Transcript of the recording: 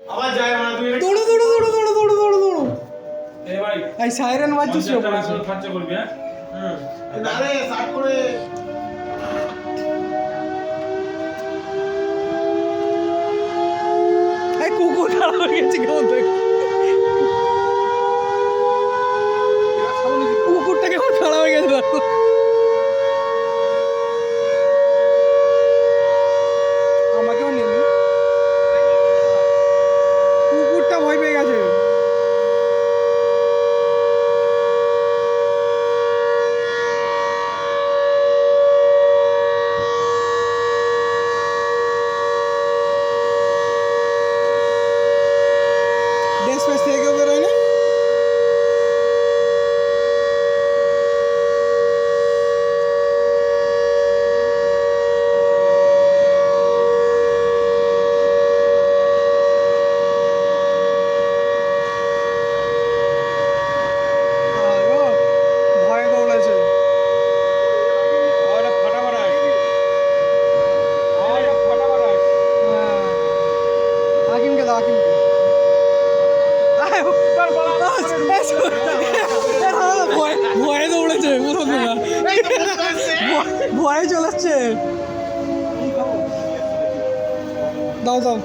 আবার যায় না তুই দৌড়ো দৌড়ো দৌড়ো দৌড়ো দৌড়ো দৌড়ো দৌড়ো এ ভাই এই সাইরেন বাজছে শুয়ে পড়েছে খরচা করবি হ্যাঁ না রে স্টার্ট করে এই কুকুর খারাপ হয়ে গেছে কেমন দেখ কুকুরটা কেমন খারাপ হয়ে গেছে দেখো আমাকেও নিয়ে নি কুকুরটা ভয় পেয়ে গেছে ড্রেস ফেস থেকে কেউ বেরোয় না ভয়ে দৌড়াচ্ছে হাকিমকে দাও হাকিমকে ভয়ে দৌড়েছে ভয়ে চলে যাচ্ছে দাও দাও